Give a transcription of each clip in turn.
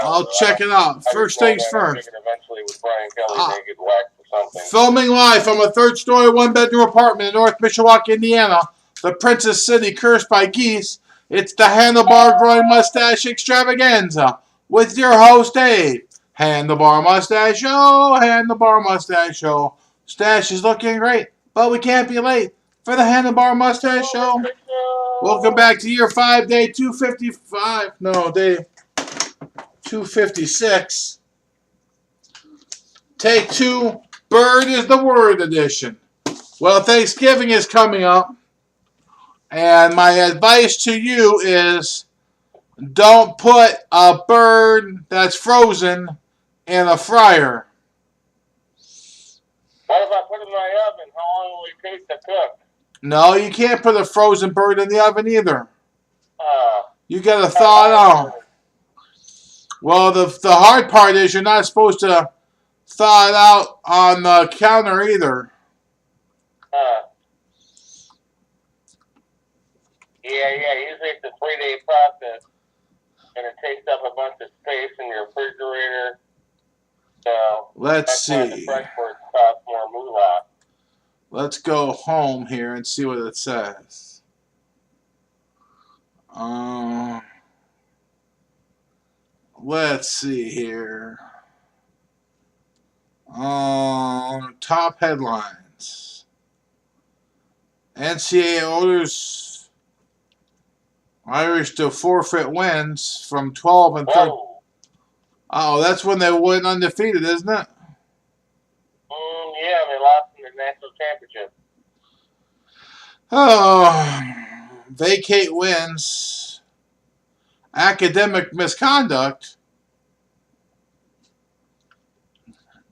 I'll check it out. First things first. Eventually with Brian Kelly, they get whacked for something. Filming live from a third-story, one-bedroom apartment in North Mishawaka, Indiana, the Princess City cursed by geese. It's the Handlebar Growing Mustache Extravaganza with your host, Dave. Handlebar Mustache Show, Handlebar Mustache Show. Stash is looking great, but we can't be late for the Handlebar Mustache Show. Welcome back to year 5, day 255. No, day 256. Take 2, Bird is the Word edition. Well, Thanksgiving is coming up, and my advice to you is don't put a bird that's frozen in a fryer. What if I put it in my oven? How long will it take to cook? No, you can't put a frozen bird in the oven either. You gotta thaw it out. Well, the hard part is you're not supposed to thaw it out on the counter either. Usually it's a 3-day process, and it takes up a bunch of space in your refrigerator. So let's see. The fresh birds cost more moolah. Let's go home here and see what it says. Let's see here. Top headlines. NCAA orders Irish to forfeit wins from 12 and 13. Oh, that's when they went undefeated, isn't it? Yeah, they lost in the national championship. Oh, vacate wins. Academic misconduct.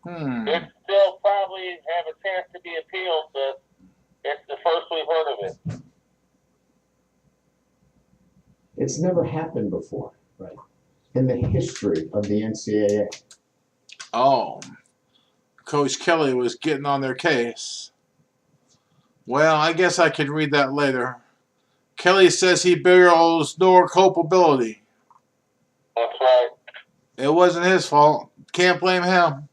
It still probably have a chance to be appealed, but it's the first we've heard of it. It's never happened before, right? In the history of the NCAA. Oh, Coach Kelly was getting on their case. Well, I guess I can read that later. Kelly says he bears no culpability. That's right. It wasn't his fault. Can't blame him.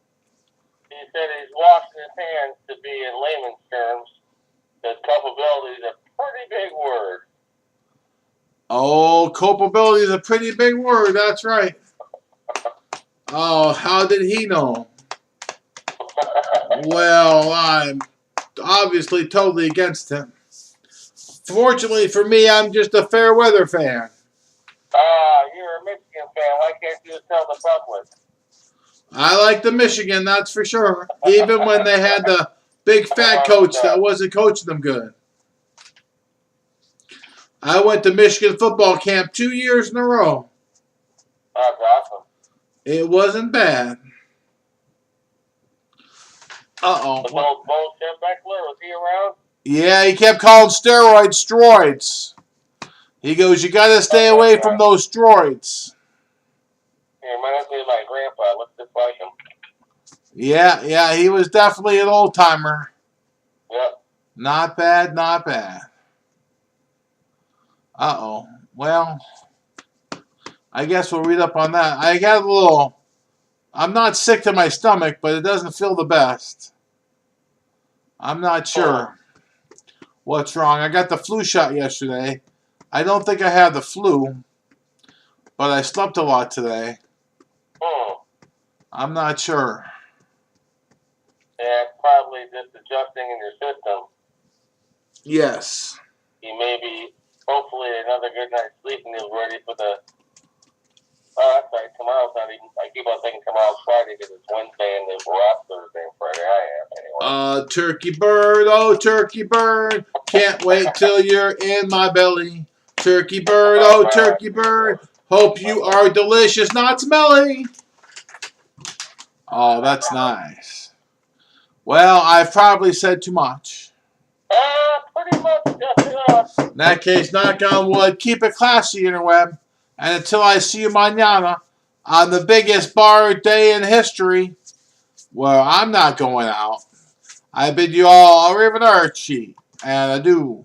He said he's washing his hands, to be in layman's terms. That culpability is a pretty big word. Oh, culpability is a pretty big word. That's right. Oh, how did he know? Well, I'm obviously totally against him. Fortunately for me, I'm just a fair weather fan. You're a Michigan fan. Why can't you tell the public? I like the Michigan, that's for sure. Even when they had the big fat coach that wasn't coaching them good. I went to Michigan football camp 2 years in a row. That's awesome. It wasn't bad. Uh-oh. Was old Bo Schembechler, was he around? Yeah, he kept calling steroids steroids. He goes, you got to stay away from those steroids. He reminds me of my grandpa. Looks just like him. Yeah, he was definitely an old-timer. Yep. Not bad, not bad. Uh-oh. Well, I guess we'll read up on that. I got a little... I'm not sick to my stomach, but it doesn't feel the best. I'm not sure what's wrong. I got the flu shot yesterday. I don't think I had the flu, but I slept a lot today. I'm not sure. Yeah, it's probably just adjusting in your system. Yes. You may be, hopefully, another good night's sleep and you're ready for the... Oh, that's right. Tomorrow's not even... I keep on thinking tomorrow's Friday because it's Wednesday and we're off Thursday and Friday. I am, anyway. Turkey bird, oh, turkey bird. Can't wait till you're in my belly. Turkey bird, oh, turkey bird. Hope you are delicious, not smelly. Oh, that's nice. Well, I've probably said too much. Pretty much just enough. In that case, knock on wood. Keep it classy, interweb. And until I see you mañana on the biggest bar day in history, well, I'm not going out. I bid you all arrivederci and adieu.